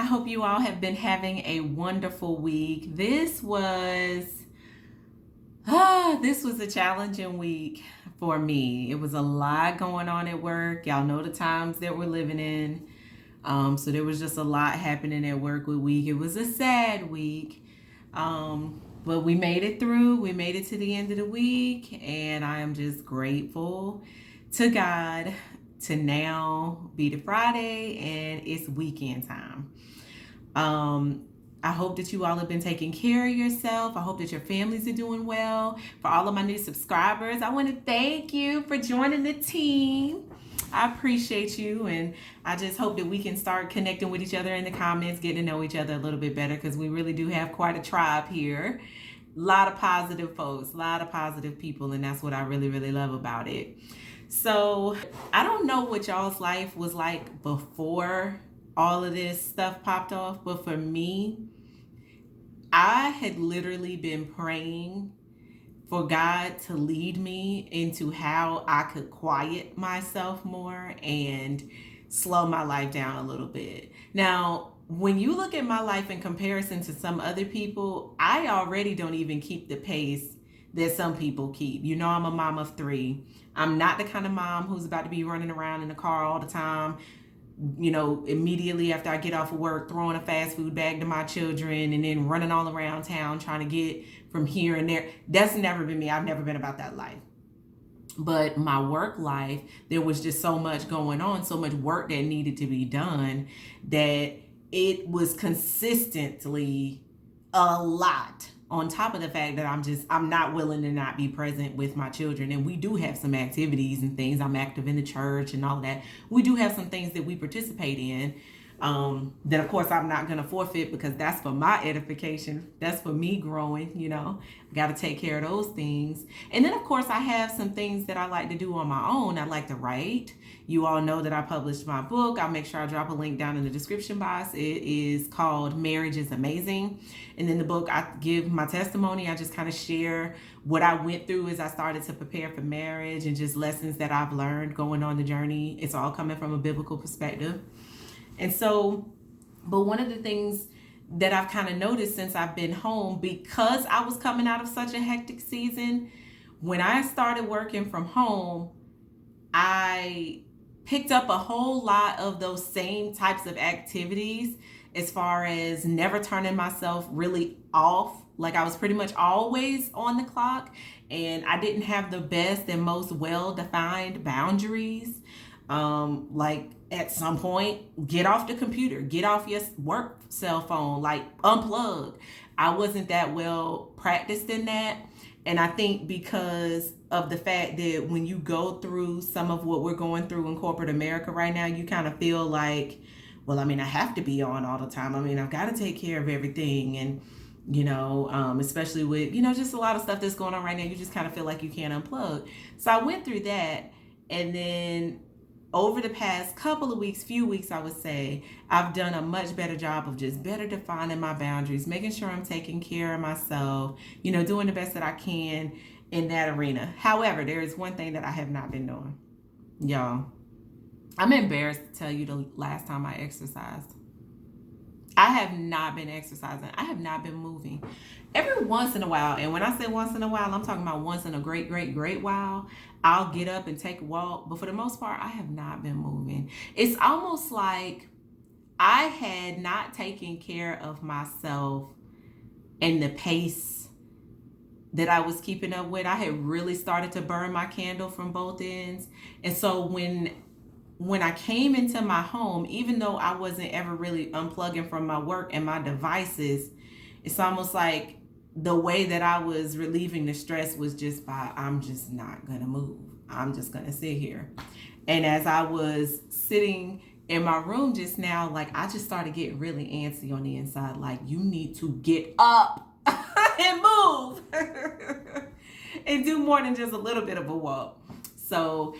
I hope you all have been having a wonderful week. This was a challenging week for me. It was a lot going on at work. Y'all know the times that we're living in. So there was just a lot happening at work with week. It was a sad week. But we made it through. We made it to the end of the week, and I am just grateful to God to now be the Friday and it's weekend time. I hope that you all have been taking care of yourself. I hope that your families are doing well. For all of my new subscribers, I want to thank you for joining the team. I appreciate you, and I just hope that we can start connecting with each other in the comments, getting to know each other a little bit better, because we really do have quite a tribe here. A lot of positive folks, a lot of positive people, and that's what I really, really love about it. So I don't know what y'all's life was like before all of this stuff popped off, but for me, I had literally been praying for God to lead me into how I could quiet myself more and slow my life down a little bit. Now, when you look at my life in comparison to some other people, I already don't even keep the pace that some people keep. You know, I'm a mom of three. I'm not the kind of mom who's about to be running around in the car all the time, immediately after I get off of work, throwing a fast food bag to my children and then running all around town trying to get from here and there. That's never been me. I've never been about that life. But my work life, there was just so much going on, so much work that needed to be done, that it was consistently a lot, on top of the fact that I'm not willing to not be present with my children. And we do have some activities and things. I'm active in the church and all that. We do have some things that we participate in, that of course I'm not going to forfeit, because that's for my edification. That's for me growing, I got to take care of those things. And then of course I have some things that I like to do on my own. I like to write. You all know that I published my book. I'll make sure I drop a link down in the description box. It is called Marriage is Amazing. And in the book, I give my testimony. I just kind of share what I went through as I started to prepare for marriage, and just lessons that I've learned going on the journey. It's all coming from a biblical perspective. And so, but one of the things that I've kind of noticed since I've been home, because I was coming out of such a hectic season, when I started working from home, I picked up a whole lot of those same types of activities, as far as never turning myself really off. Like, I was pretty much always on the clock, and I didn't have the best and most well-defined boundaries. Like, at some point, get off the computer, get off your work cell phone, like unplug. I wasn't that well practiced in that. And I think because of the fact that when you go through some of what we're going through in corporate America right now, you kind of feel like, well, I have to be on all the time. I've got to take care of everything. And, especially with, just a lot of stuff that's going on right now, you just kind of feel like you can't unplug. So I went through that. And then over the past few weeks, I would say, I've done a much better job of just better defining my boundaries, making sure I'm taking care of myself, doing the best that I can in that arena. However, there is one thing that I have not been doing. Y'all, I'm embarrassed to tell you the last time I exercised. I have not been exercising. I have not been moving. Every once in a while, and when I say once in a while, I'm talking about once in a great, great, great while, I'll get up and take a walk. But for the most part, I have not been moving. It's almost like I had not taken care of myself and the pace that I was keeping up with. I had really started to burn my candle from both ends. And so when I came into my home, even though I wasn't ever really unplugging from my work and my devices, it's almost like the way that I was relieving the stress was just by, I'm just not going to move. I'm just going to sit here. And as I was sitting in my room just now, like, I just started getting really antsy on the inside. Like, you need to get up and move and do more than just a little bit of a walk. So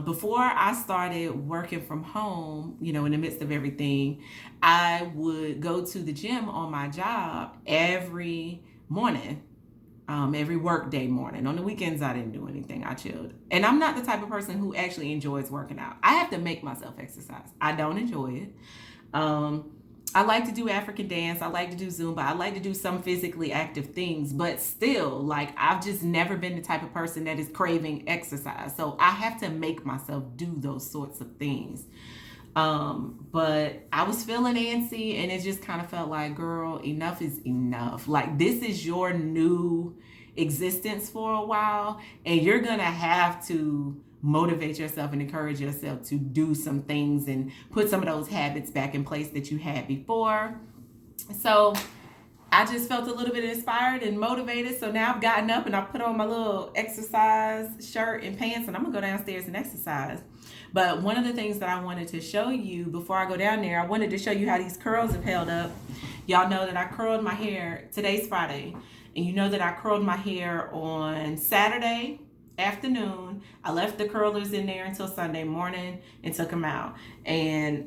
before I started working from home, in the midst of everything, I would go to the gym on my job every morning, every work day morning. On the weekends, I didn't do anything. I chilled. And I'm not the type of person who actually enjoys working out. I have to make myself exercise. I don't enjoy it. I like to do African dance. I like to do Zumba. I like to do some physically active things, but still, like, I've just never been the type of person that is craving exercise. So I have to make myself do those sorts of things. But I was feeling antsy, and it just kind of felt like, girl, enough is enough. Like, this is your new existence for a while, and you're gonna have to motivate yourself and encourage yourself to do some things and put some of those habits back in place that you had before. So I just felt a little bit inspired and motivated. So now I've gotten up and I put on my little exercise shirt and pants, and I'm gonna go downstairs and exercise. But one of the things that I wanted to show you before I go down there, I wanted to show you how these curls have held up. Y'all know that I curled my hair. Today's Friday. And you know that I curled my hair on Saturday afternoon. I left the curlers in there until Sunday morning and took them out. And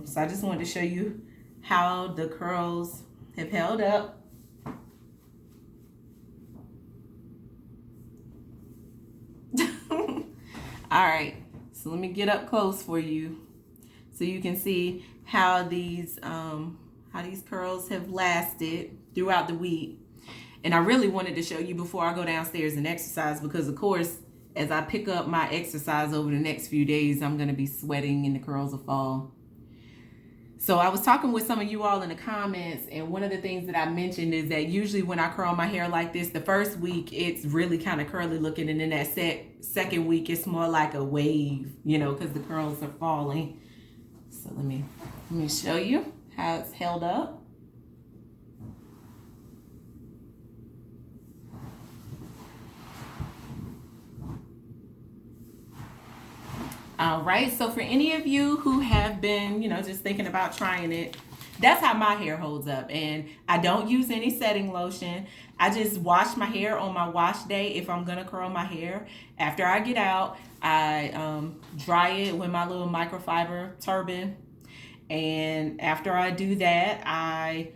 so I just wanted to show you how the curls have held up. All right, so let me get up close for you so you can see how these curls have lasted throughout the week. And I really wanted to show you before I go downstairs and exercise, because of course, as I pick up my exercise over the next few days, I'm going to be sweating and the curls will fall. So I was talking with some of you all in the comments, and one of the things that I mentioned is that usually when I curl my hair like this, the first week it's really kind of curly looking, and then that second week it's more like a wave, you know, because the curls are falling. So let me show you how it's held up. All right, so for any of you who have been, you know, just thinking about trying it, that's how my hair holds up. And I don't use any setting lotion. I just wash my hair on my wash day if I'm gonna curl my hair. After I get out, I dry it with my little microfiber turban. And after I do that, I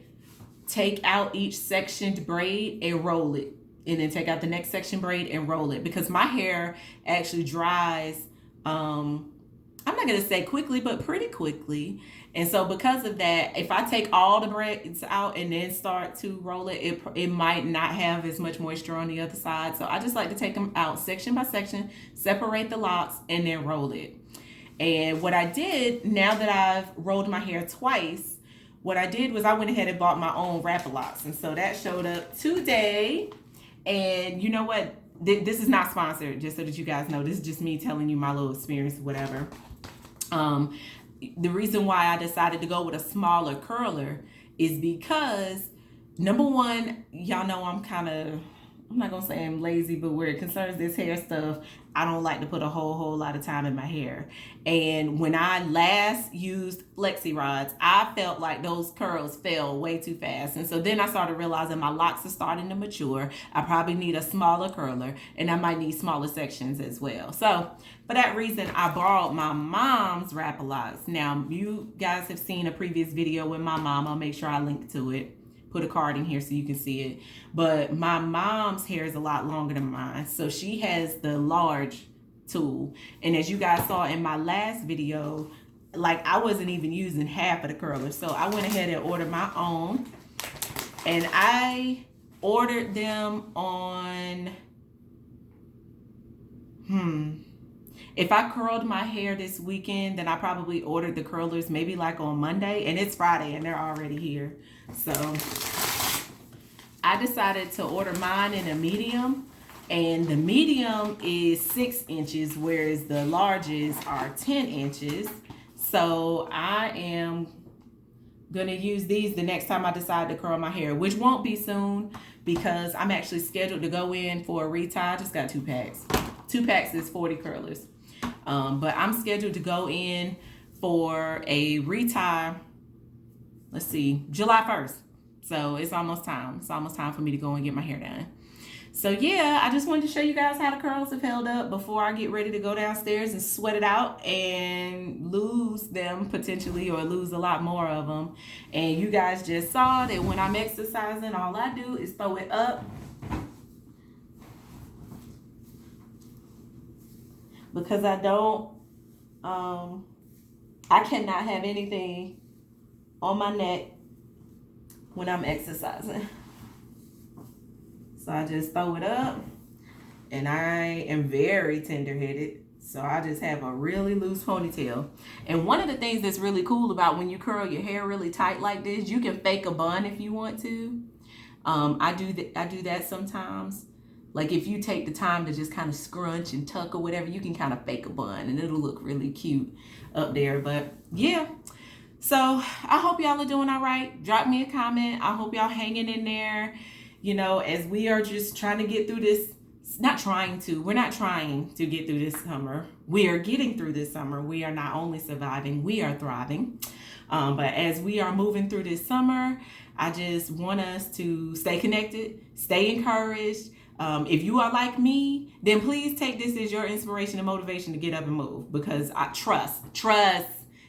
take out each sectioned braid and roll it. And then take out the next section braid and roll it, because my hair actually dries, I'm not going to say quickly, but pretty quickly. And so because of that, if I take all the braids out and then start to roll it, it might not have as much moisture on the other side. So I just like to take them out section by section, separate the locks, and then roll it. And what I did, now that I've rolled my hair twice, what I did was I went ahead and bought my own wrap-a-locks. And so that showed up today. And you know what? This is not sponsored, just so that you guys know. This is just me telling you my little experience, whatever. The reason why I decided to go with a smaller curler is because, number one, y'all know I'm not going to say I'm lazy, but where it concerns this hair stuff, I don't like to put a whole lot of time in my hair. And when I last used flexi rods, I felt like those curls fell way too fast. And so then I started realizing my locks are starting to mature. I probably need a smaller curler, and I might need smaller sections as well. So for that reason, I borrowed my mom's wrap-a-locks. Now, you guys have seen a previous video with my mom. I'll make sure I link to it. Put a card in here so you can see it. But my mom's hair is a lot longer than mine, so she has the large tool. And as you guys saw in my last video, like, I wasn't even using half of the curler. So I went ahead and ordered my own, and I ordered them on if I curled my hair this weekend, then I probably ordered the curlers maybe like on Monday, and it's Friday and they're already here. So I decided to order mine in a medium, and the medium is 6 inches, whereas the larges are 10 inches. So I am gonna use these the next time I decide to curl my hair, which won't be soon, because I'm actually scheduled to go in for a retie. I just got 2 packs. 2 packs is 40 curlers. But I'm scheduled to go in for a retie, let's see, July 1st. So it's almost time. It's almost time for me to go and get my hair done. So yeah, I just wanted to show you guys how the curls have held up before I get ready to go downstairs and sweat it out and lose them potentially, or lose a lot more of them. And you guys just saw that when I'm exercising, all I do is throw it up, because I cannot have anything on my neck when I'm exercising. So I just throw it up, and I am very tender-headed. So I just have a really loose ponytail. And one of the things that's really cool about when you curl your hair really tight like this, you can fake a bun if you want to. I do that sometimes. Like if you take the time to just kind of scrunch and tuck or whatever, you can kind of fake a bun and it'll look really cute up there. But yeah, so I hope y'all are doing all right. Drop me a comment. I hope y'all hanging in there, as we are just trying to get through this. We're not trying to get through this summer. We are getting through this summer. We are not only surviving, we are thriving. But as we are moving through this summer, I just want us to stay connected, stay encouraged. If you are like me, then please take this as your inspiration and motivation to get up and move, because I trust,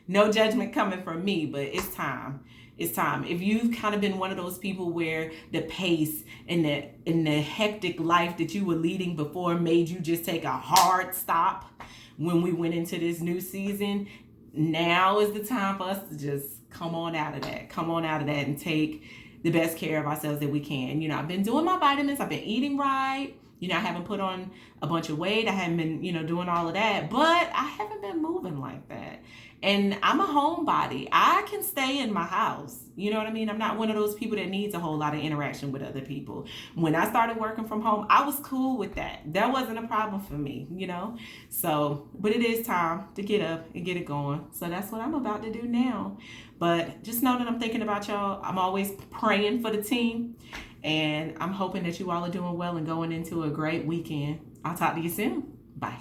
no judgment coming from me, but it's time. It's time. If you've kind of been one of those people where the pace and the hectic life that you were leading before made you just take a hard stop when we went into this new season, now is the time for us to just come on out of that and take the best care of ourselves that we can. I've been doing my vitamins. I've been eating right. I haven't put on a bunch of weight. I haven't been, doing all of that, but I haven't been moving like that. And I'm a homebody. I can stay in my house. You know what I mean? I'm not one of those people that needs a whole lot of interaction with other people. When I started working from home, I was cool with that. That wasn't a problem for me, So, but it is time to get up and get it going. So that's what I'm about to do now. But just know that I'm thinking about y'all. I'm always praying for the team. And I'm hoping that you all are doing well and going into a great weekend. I'll talk to you soon. Bye.